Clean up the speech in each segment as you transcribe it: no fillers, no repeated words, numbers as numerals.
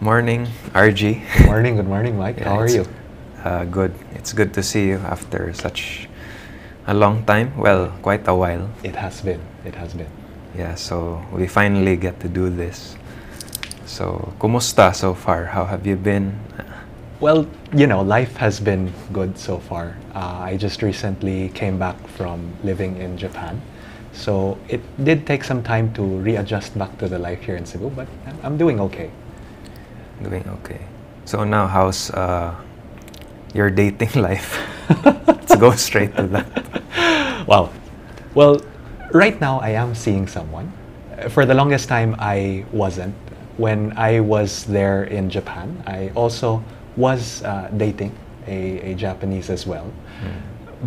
Morning, RG. Good morning, Mike. Yeah, How are you? Good. It's good to see you after such a long time. Well, quite a while. It has been. It has been. Yeah, so we finally get to do this. So, kumusta so far? How have you been? Well, life has been good so far. I just recently came back from living in Japan. So it did take some time to readjust back to the life here in Cebu, but I'm doing okay. Doing okay. So now, how's your dating life? Let's go straight to that. Wow. Well, right now I am seeing someone. For the longest time, I wasn't. When I was there in Japan, I also was dating a Japanese as well.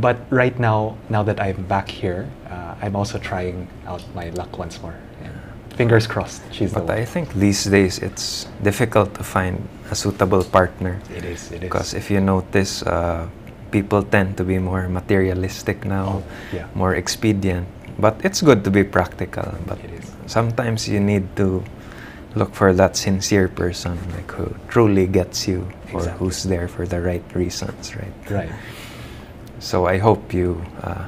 But right now that I'm back here, I'm also trying out my luck once more. And fingers crossed, she's the But one. I think these days it's difficult to find a suitable partner. It is. Because if you notice, people tend to be more materialistic now, yeah. more expedient. But it's good to be practical. But It is. sometimes you need to look for that sincere person, like who truly gets you, or Exactly. who's there for the right reasons, right? Right. So I hope you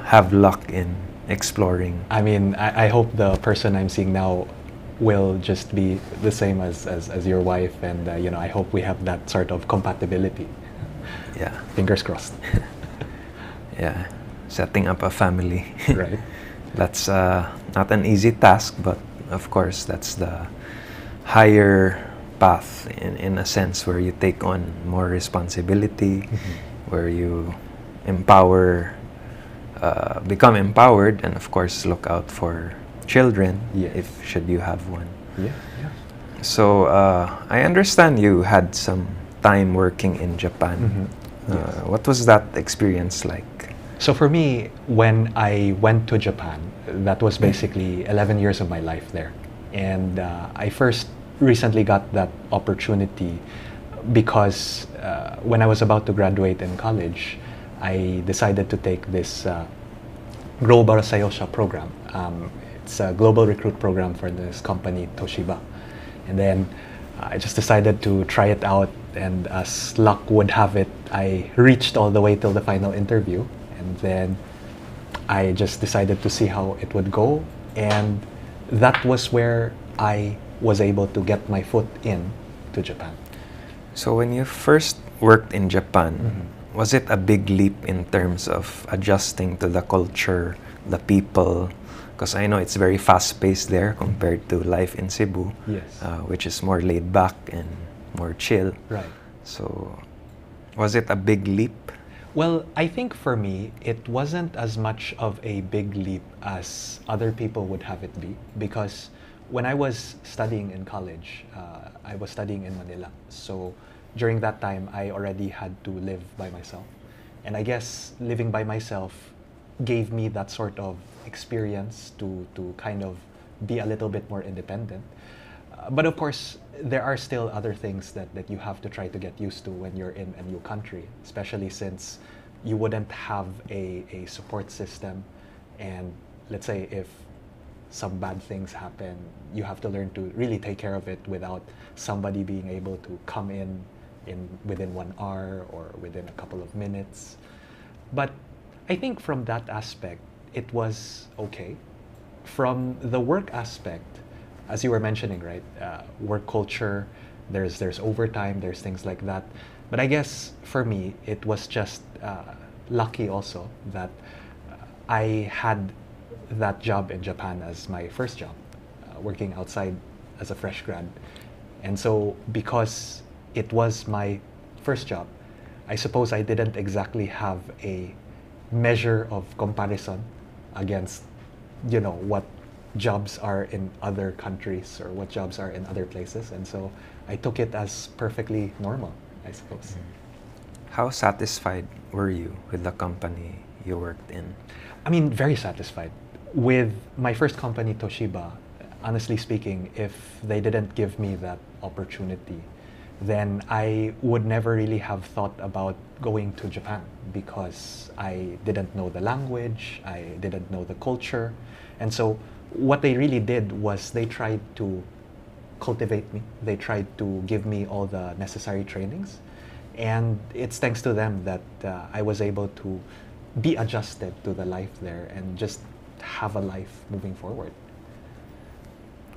have luck in exploring. I mean, I hope the person I'm seeing now will just be the same as your wife, and I hope we have that sort of compatibility. Yeah, Fingers crossed. yeah. Setting up a family. Right. That's not an easy task, but of course that's the higher path in a sense, where you take on more responsibility, where you become empowered, and of course look out for children, Yes. if should you have one. Yeah. So I understand you had some time working in Japan. Yes. What was that experience like? So for me, when I went to Japan, that was basically 11 years of my life there. And I first recently got that opportunity because when I was about to graduate in college, I decided to take this Global Sayosha program. It's a global recruit program for this company, Toshiba. And then I just decided to try it out, and as luck would have it, I reached all the way till the final interview. And then I just decided to see how it would go, and that was where I was able to get my foot in to Japan. So when you first worked in Japan, was it a big leap in terms of adjusting to the culture, the people? Because I know it's very fast-paced there compared to life in Cebu, Yes. which is more laid back and more chill. Right. So was it a big leap? Well, I think for me, it wasn't as much of a big leap as other people would have it be, because when I was studying in college, I was studying in Manila. So during that time, I already had to live by myself. And I guess living by myself gave me that sort of experience to kind of be a little bit more independent. But of course, there are still other things that you have to try to get used to when you're in a new country, especially since you wouldn't have a support system. And let's say if some bad things happen, you have to learn to really take care of it without somebody being able to come in within 1 hour or within a couple of minutes. But I think from that aspect, it was okay. From the work aspect, as you were mentioning, right, work culture, there's overtime, there's things like that. But I guess for me, it was just lucky also that I had that job in Japan as my first job, working outside as a fresh grad. And so because it was my first job, I suppose I didn't exactly have a measure of comparison against, what jobs are in other countries or what jobs are in other places. And so I took it as perfectly normal, I suppose. How satisfied were you with the company you worked in? I mean, very satisfied. With my first company, Toshiba, honestly speaking, if they didn't give me that opportunity, then I would never really have thought about going to Japan, because I didn't know the language, I didn't know the culture. And so what they really did was they tried to cultivate me. They tried to give me all the necessary trainings. And it's thanks to them that I was able to be adjusted to the life there and just have a life moving forward.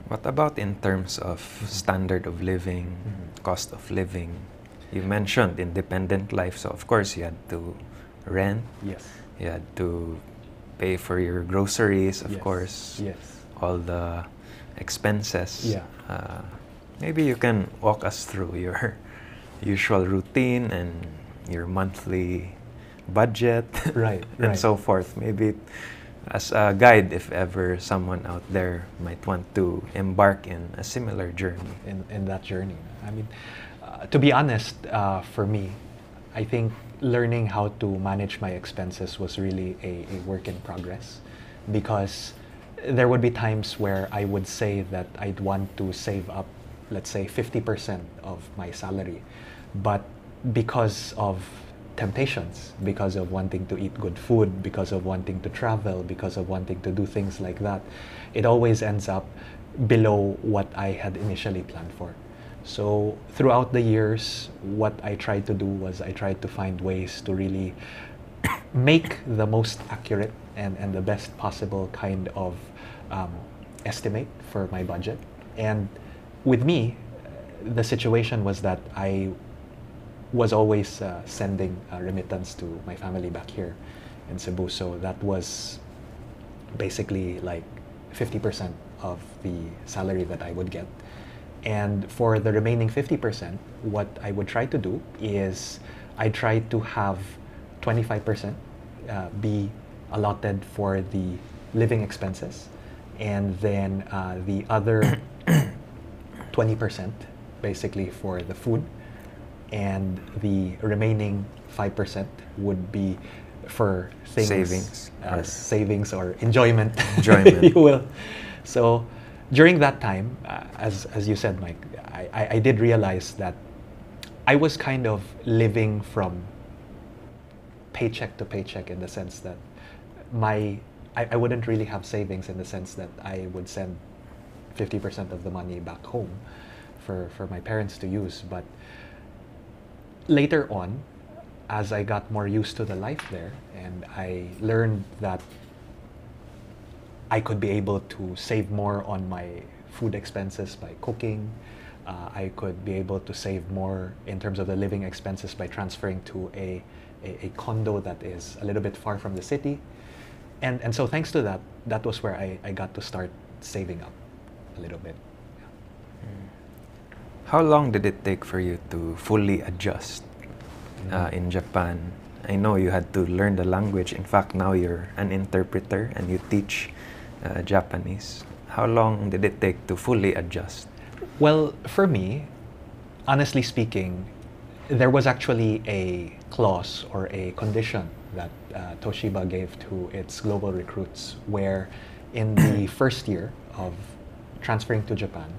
What about in terms of standard of living, cost of living? You mentioned independent life, so of course you had to rent. Yes. You had to pay for your groceries, of Yes. course. Yes. All the expenses. Yeah. Maybe you can walk us through your usual routine and your monthly budget. Right, and right. so forth. Maybe as a guide if ever someone out there might want to embark in a similar journey. In that journey. I mean, to be honest, for me, I think learning how to manage my expenses was really a work in progress, because there would be times where I would say that I'd want to save up, let's say 50% of my salary, but because of temptations, because of wanting to eat good food, because of wanting to travel, because of wanting to do things like that, it always ends up below what I had initially planned for. So throughout the years, what I tried to do was I tried to find ways to really make the most accurate and the best possible kind of estimate for my budget. And with me, the situation was that I was always sending a remittance to my family back here in Cebu. So that was basically like 50% of the salary that I would get. And for the remaining 50%, what I would try to do is I try to have 25% be allotted for the living expenses, and then the other 20% basically for the food, and the remaining 5% would be for things, savings or enjoyment, Enjoyment. you will. So during that time, as you said, Mike, I did realize that I was kind of living from paycheck to paycheck, in the sense that I wouldn't really have savings, in the sense that I would send 50% of the money back home for my parents to use. But later on, as I got more used to the life there, and I learned that I could be able to save more on my food expenses by cooking. I could be able to save more in terms of the living expenses by transferring to a condo that is a little bit far from the city. And so thanks to that, that was where I got to start saving up a little bit. How long did it take for you to fully adjust in Japan? I know you had to learn the language. In fact, now you're an interpreter and you teach Japanese. How long did it take to fully adjust? Well, for me, honestly speaking, there was actually a clause or a condition that Toshiba gave to its global recruits, where in the first year of transferring to Japan,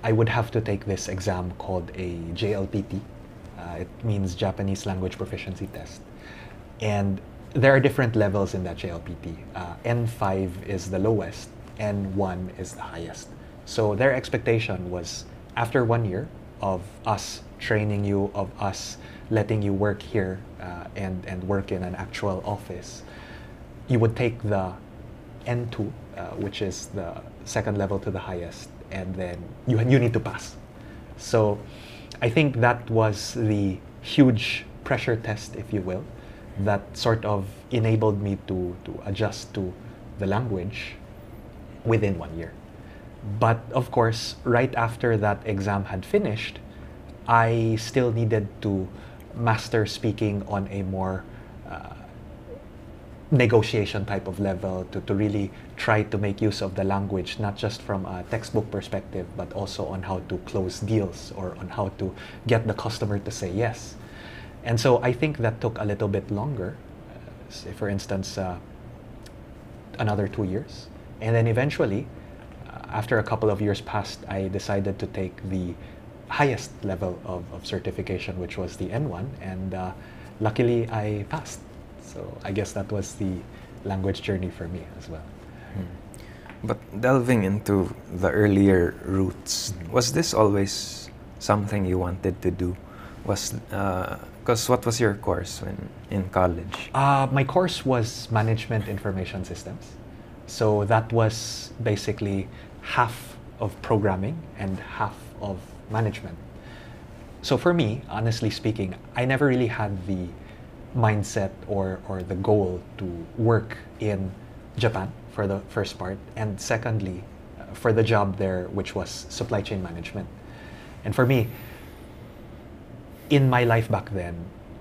I would have to take this exam called a JLPT. It means Japanese Language Proficiency Test. And there are different levels in that JLPT. N5 is the lowest, N1 is the highest. So their expectation was, after 1 year of us training you, of us letting you work here and work in an actual office, you would take the N2, which is the second level to the highest, and then you need to pass. So I think that was the huge pressure test, if you will, that sort of enabled me to adjust to the language within 1 year. But of course, right after that exam had finished, I still needed to master speaking on a more negotiation type of level, to really try to make use of the language, not just from a textbook perspective, but also on how to close deals or on how to get the customer to say yes. And so I think that took a little bit longer, say for instance, another 2 years. And then eventually, after a couple of years passed, I decided to take the highest level of certification, which was the N1, and luckily I passed. So I guess that was the language journey for me as well. But delving into the earlier roots, was this always something you wanted to do? Was because what was your course when in college? My course was Management Information Systems. So that was basically half of programming and half of management. So for me, honestly speaking, I never really had the mindset or the goal to work in Japan for the first part, and secondly, for the job there, which was supply chain management. And for me, in my life back then,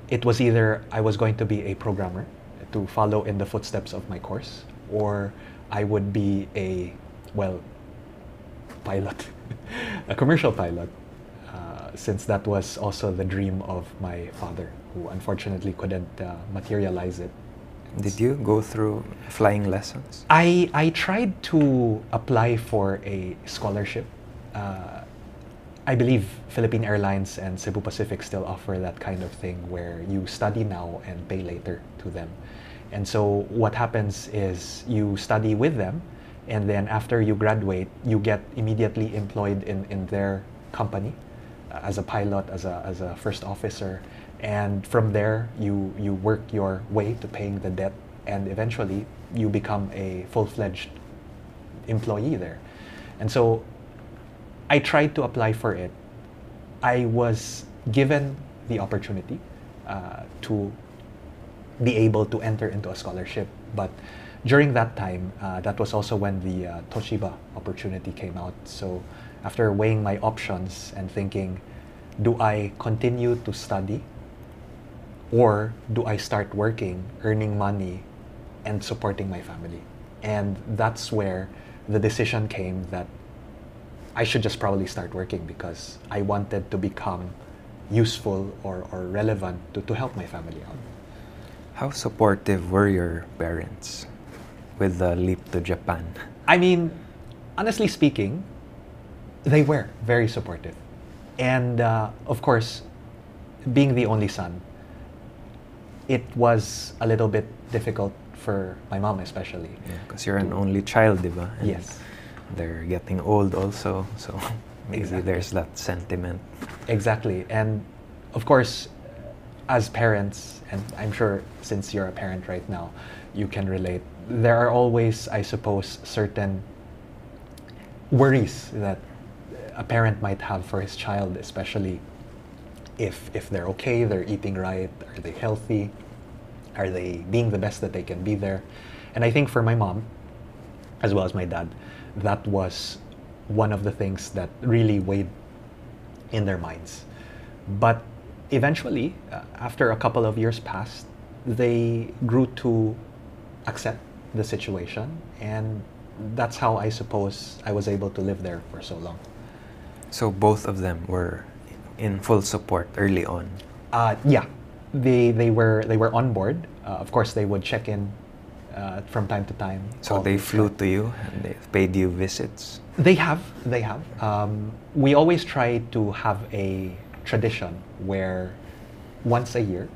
it was either I was going to be a programmer to follow in the footsteps of my course, or I would be a, well, pilot, a commercial pilot, since that was also the dream of my father, who unfortunately couldn't materialize it. Did you go through flying lessons? I tried to apply for a scholarship. I believe Philippine Airlines and Cebu Pacific still offer that kind of thing where you study now and pay later to them. And so what happens is you study with them, and then after you graduate, you get immediately employed in their company as a pilot, as a first officer. And from there, you work your way to paying the debt, and eventually you become a full-fledged employee there. And so I tried to apply for it. I was given the opportunity to be able to enter into a scholarship, but during that time, that was also when the Toshiba opportunity came out. So after weighing my options and thinking, do I continue to study, or do I start working, earning money, and supporting my family? And that's where the decision came that I should just probably start working, because I wanted to become useful or relevant to help my family out. How supportive were your parents with the leap to Japan? I mean, honestly speaking, they were very supportive. And of course, being the only son, it was a little bit difficult for my mom especially. Because you're an only child, diba? And yes. They're getting old also, so maybe Exactly. there's that sentiment. Exactly. And of course, as parents, and I'm sure since you're a parent right now, you can relate, there are always, I suppose, certain worries that a parent might have for his child, especially if they're okay, they're eating right, are they healthy, are they being the best that they can be there. And I think for my mom, as well as my dad, that was one of the things that really weighed in their minds. But eventually, after a couple of years passed, they grew to accept the situation, and that's how I suppose I was able to live there for so long. So both of them were in full support early on? Yeah, they were on board. Of course, they would check in from time to time. So they flew to you and they paid you visits? They have. We always try to have a tradition where once a year,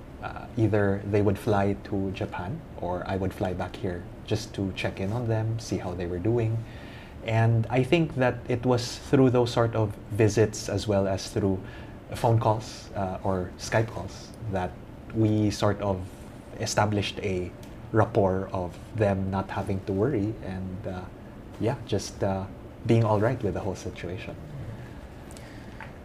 either they would fly to Japan or I would fly back here just to check in on them, see how they were doing. And I think that it was through those sort of visits, as well as through phone calls or Skype calls, that we sort of established a rapport of them not having to worry, and just being all right with the whole situation.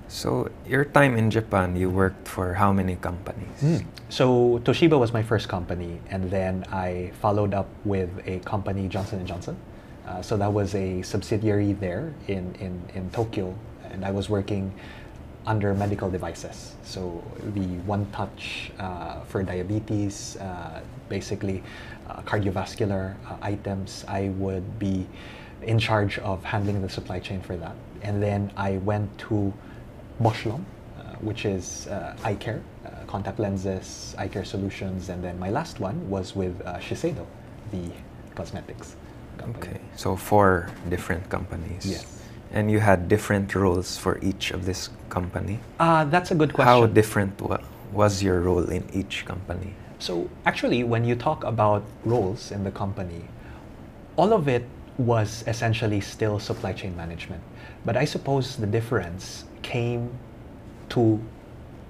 So your time in Japan, you worked for how many companies? So Toshiba was my first company, and then I followed up with a company, Johnson & Johnson. So that was a subsidiary there in Tokyo, and I was working under medical devices. So the one touch for diabetes, basically cardiovascular items, I would be in charge of handling the supply chain for that. And then I went to Boshlom, which is eye care, contact lenses, eye care solutions, and then my last one was with Shiseido, the cosmetics company. Okay, so 4 different companies. Yes. And you had different roles for each of this company? That's a good question. How different was your role in each company? So actually, when you talk about roles in the company, all of it was essentially still supply chain management. But I suppose the difference came to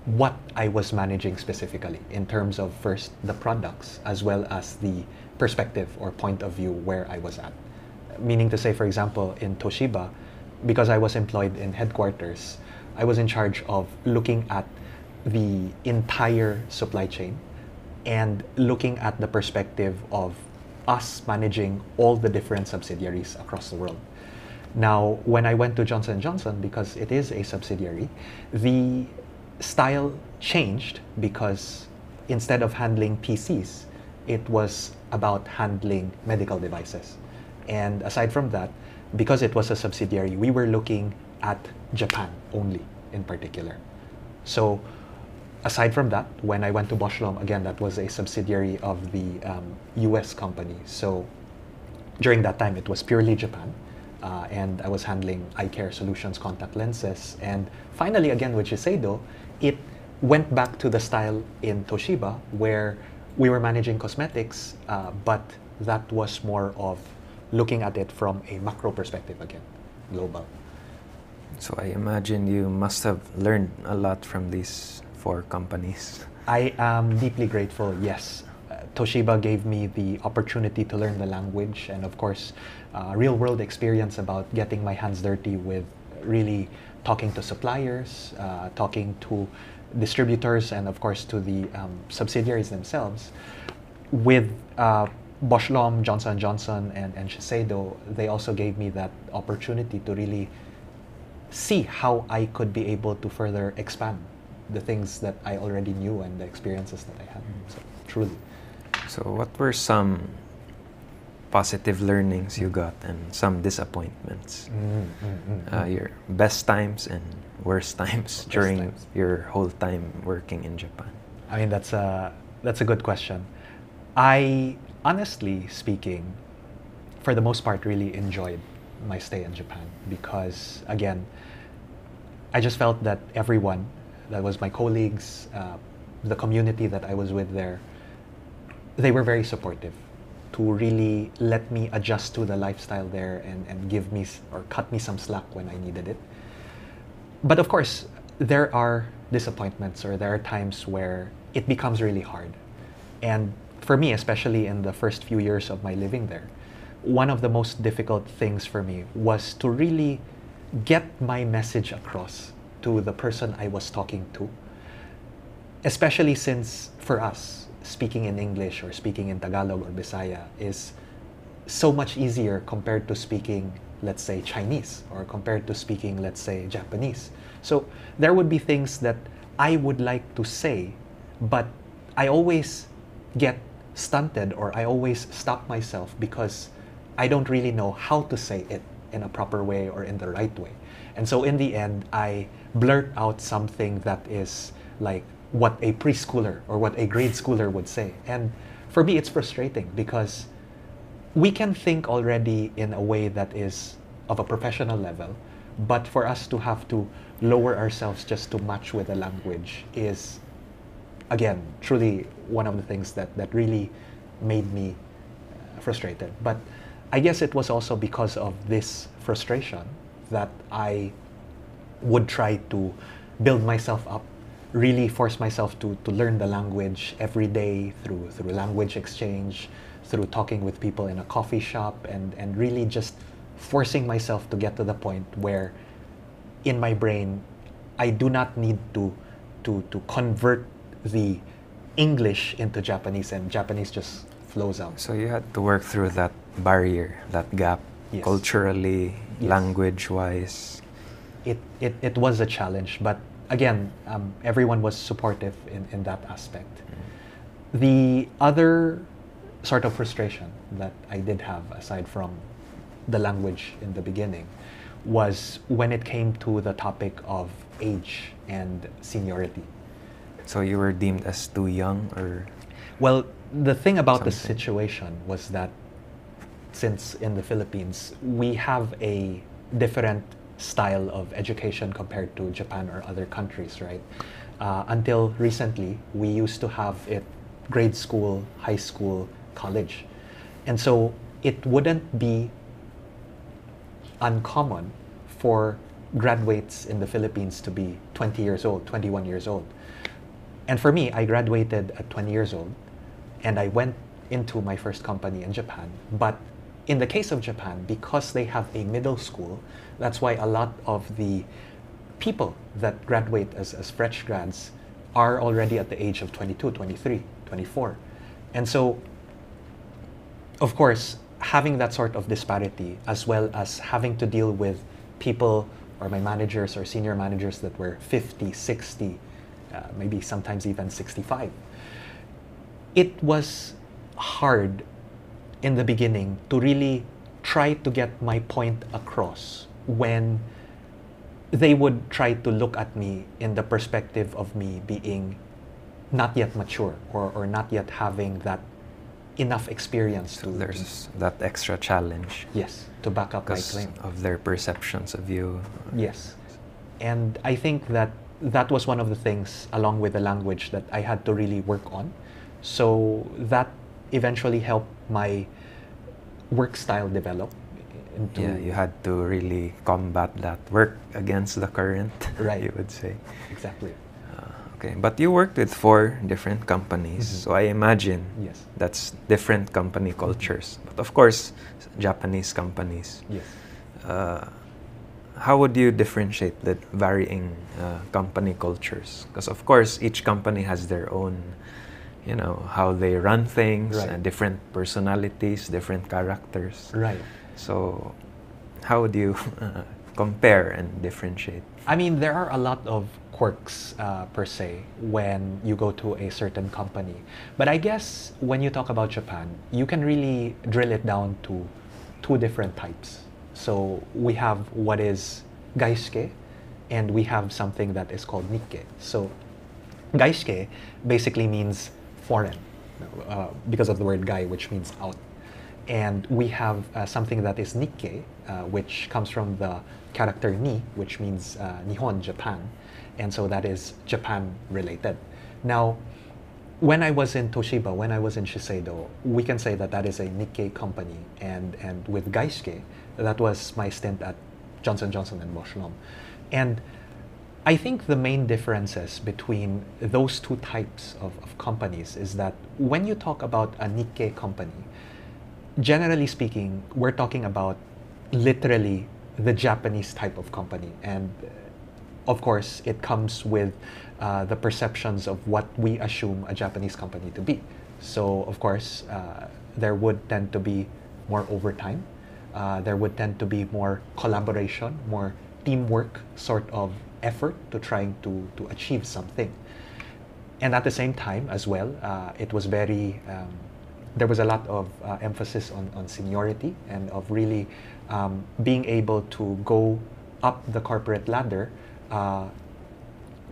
what I was managing specifically in terms of first the products as well as the perspective or point of view where I was at. Meaning to say, for example, in Toshiba, because I was employed in headquarters, I was in charge of looking at the entire supply chain and looking at the perspective of us managing all the different subsidiaries across the world. Now, when I went to Johnson & Johnson, because it is a subsidiary, the style changed because instead of handling PCs, it was about handling medical devices. And aside from that, because it was a subsidiary, we were looking at Japan only in particular. So aside from that, when I went to Bosch Lom, again, that was a subsidiary of the US company. So during that time, it was purely Japan. And I was handling eye care solutions, contact lenses. And finally, again, with Shiseido, it went back to the style in Toshiba where we were managing cosmetics, but that was more of looking at it from a macro perspective again, global. So I imagine you must have learned a lot from these 4 companies. I am deeply grateful, yes. Toshiba gave me the opportunity to learn the language and of course real world experience about getting my hands dirty with really talking to suppliers, talking to distributors and of course to the subsidiaries themselves. With Bosch Lom, Johnson & Johnson and Shiseido, they also gave me that opportunity to really see how I could be able to further expand the things that I already knew and the experiences that I had. So truly. So what were some positive learnings you got and some disappointments? Your best times and worst times during your whole time working in Japan? I mean, that's a good question. I, honestly speaking, for the most part, really enjoyed my stay in Japan because, again, I just felt that everyone, that was my colleagues, the community that I was with there, they were very supportive to really let me adjust to the lifestyle there and give me or cut me some slack when I needed it. But of course, there are disappointments or there are times where it becomes really hard. And for me, especially in the first few years of my living there, one of the most difficult things for me was to really get my message across to the person I was talking to, especially since for us, speaking in English or speaking in Tagalog or Bisaya is so much easier compared to speaking, let's say, Chinese or compared to speaking, let's say, Japanese. So there would be things that I would like to say, but I always get stunted or I always stop myself because I don't really know how to say it in a proper way or in the right way. And so in the end, I blurt out something that is like what a preschooler or what a grade schooler would say. And for me, it's frustrating because we can think already in a way that is of a professional level, but for us to have to lower ourselves just to match with the language is, again, truly one of the things that really made me frustrated. But I guess it was also because of this frustration that I would try to build myself up, really force myself to learn the language every day through language exchange, through talking with people in a coffee shop, and really just forcing myself to get to the point where in my brain I do not need to convert the English into Japanese and Japanese just flows out. So you had to work through that barrier, that gap, Yes. culturally, Yes. language-wise. It was a challenge, but again, everyone was supportive in that aspect. The other sort of frustration that I did have, aside from the language in the beginning, was when it came to the topic of age and seniority. So you were deemed as too young, or? Well, the thing about the Something. situation was that since in the Philippines, we have a different style of education compared to Japan or other countries, right? Until recently, we used to have it grade school, high school, college. And so it wouldn't be uncommon for graduates in the Philippines to be 20 years old, 21 years old. And for me, I graduated at 20 years old, and I went into my first company in Japan. But in the case of Japan, because they have a middle school, that's why a lot of the people that graduate as fresh grads are already at the age of 22, 23, 24. And so, of course, having that sort of disparity, as well as having to deal with people or my managers or senior managers that were 50, 60, maybe sometimes even 65, it was hard in the beginning to really try to get my point across when they would try to look at me in the perspective of me being not yet mature, or not yet having that enough experience So there's that extra challenge yes, to back up my because claim. of their perceptions of you. Yes. And I think that that was one of the things, along with the language, that I had to really work on. So that eventually helped my work style develop into Yeah, you had to really combat that, work against the current, Right. you would say. exactly. Okay, but you worked with 4 different companies, Mhm. so I imagine Yes. that's different company cultures. But of course, Japanese companies. Yes. How would you differentiate the varying company cultures? Because of course, each company has their own, how they run things, Right. different personalities, different characters. Right. So, how would you compare and differentiate? I mean, there are a lot of quirks per se when you go to a certain company. But I guess when you talk about Japan, you can really drill it down to 2 different types. So we have what is gaisuke, and we have something that is called nikke. So gaisuke basically means foreign, because of the word gai, which means out. And we have something that is nikke, which comes from the character ni, which means Nihon, Japan. And so that is Japan related. Now, when I was in Toshiba, when I was in Shiseido, we can say that that is a Nikkei company. And with Gaisuke, that was my stint at Johnson & Johnson and Bosch Lomb. And I think the main differences between those 2 types of companies is that when you talk about a Nikkei company, generally speaking, we're talking about literally the Japanese type of company. And of course, it comes with the perceptions of what we assume a Japanese company to be. So, of course, there would tend to be more overtime. There would tend to be more collaboration, more teamwork sort of effort to trying to achieve something. And at the same time as well, it was very, there was a lot of emphasis on seniority and of really being able to go up the corporate ladder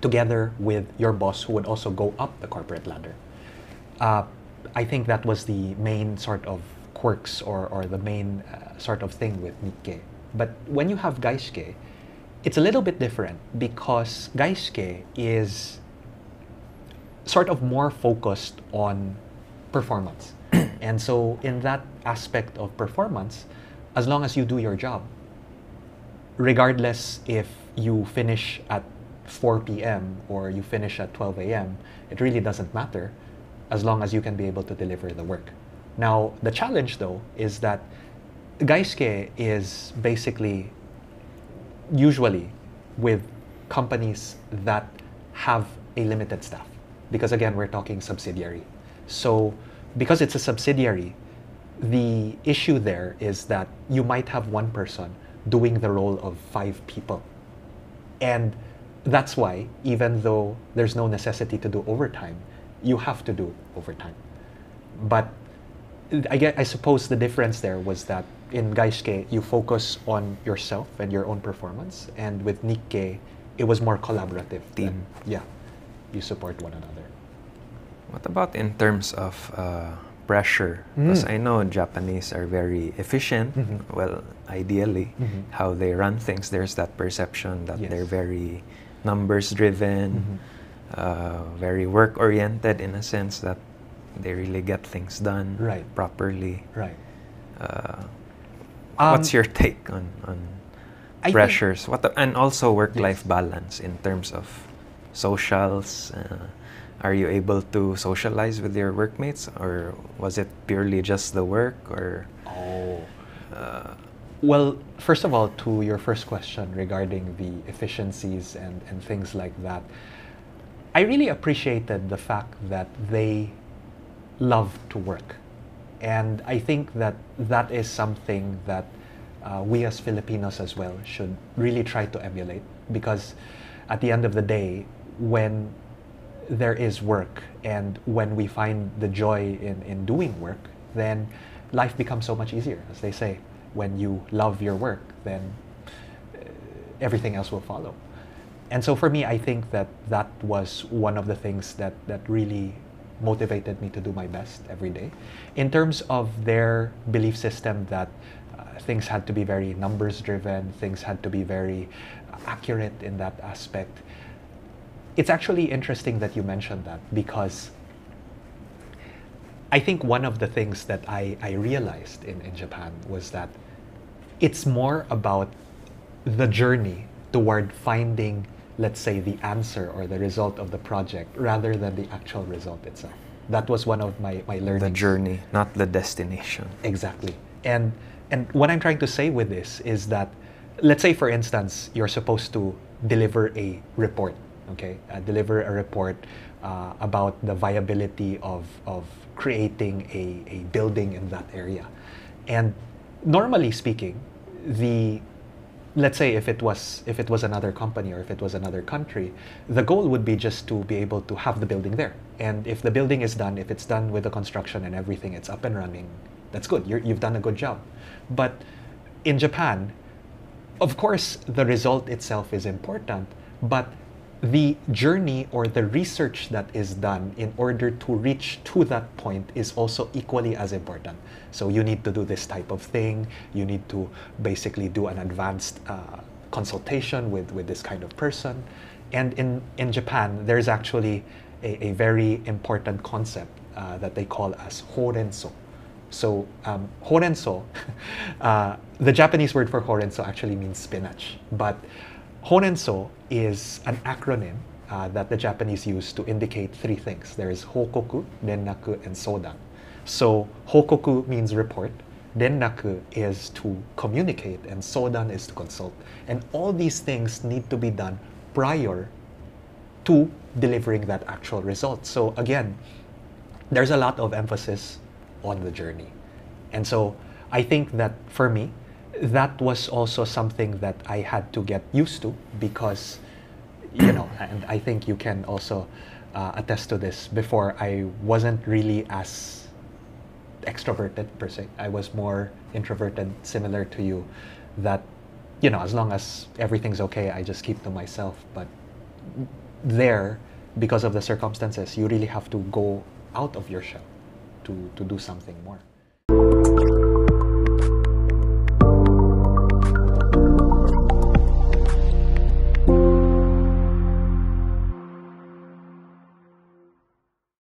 together with your boss, who would also go up the corporate ladder. I think that was the main sort of quirks or the main sort of thing with Nikkei. But when you have Gaisuke, it's a little bit different because Gaisuke is sort of more focused on performance. And so in that aspect of performance, as long as you do your job, regardless if you finish at 4 p.m. or you finish at 12 a.m., it really doesn't matter as long as you can be able to deliver the work. Now, the challenge though is that Gaisuke is basically usually with companies that have a limited staff, because again, we're talking subsidiary. So because it's a subsidiary, the issue there is that you might have one person doing the role of 5 people. And that's why, even though there's no necessity to do overtime, you have to do overtime. But I suppose the difference there was that in Gaisuke, you focus on yourself and your own performance. And with Nikkei, it was more collaborative. Team. Yeah, you support one another. What about in terms of pressure? Because I know Japanese are very efficient. Well, ideally, how they run things, there's that perception that Yes. they're very numbers driven, very work oriented in a sense that they really get things done Right. properly. Right. What's your take on I think- pressures? And also work-life balance in terms of socials. Are you able to socialize with your workmates, or was it purely just the work? Or well, first of all, to your first question regarding the efficiencies and things like that, I really appreciated the fact that they love to work. And I think that that is something that we as Filipinos as well should really try to emulate, because at the end of the day, when there is work and when we find the joy in doing work, then life becomes so much easier. As they say, when you love your work, then everything else will follow. And so for me, I think that that was one of the things that really motivated me to do my best every day. In terms of their belief system that things had to be very numbers driven, things had to be very accurate in that aspect, it's actually interesting that you mentioned that, because I think one of the things that I realized in Japan was that it's more about the journey toward finding, let's say, the answer or the result of the project rather than the actual result itself. That was one of my learnings. the journey, not the destination? Exactly. And what I'm trying to say with this is that, let's say, for instance, you're supposed to deliver a report, okay? Deliver a report about the viability of creating a building in that area. And normally speaking, let's say if it was another company or if it was another country, the goal would be just to be able to have the building there. And if the building is done, if it's done with the construction and everything, it's up and running, that's good. You've done a good job. But in Japan, of course, the result itself is important, but the journey or the research that is done in order to reach to that point is also equally as important. So you need to do this type of thing. You need to basically do an advanced consultation with this kind of person. And in Japan, there's actually a very important concept that they call as horenso. So horenso, the Japanese word for horenso actually means spinach, but horenso is an acronym that the Japanese use to indicate three things. There is hokoku, rennaku, and sodan. So hokoku means report, rennaku is to communicate, and sodan is to consult. And all these things need to be done prior to delivering that actual result. So again, there's a lot of emphasis on the journey. And so I think that for me, that was also something that I had to get used to, because, and I think you can also attest to this, before I wasn't really as extroverted per se. I was more introverted, similar to you, that, as long as everything's okay, I just keep to myself. But there, because of the circumstances, you really have to go out of your shell to do something more.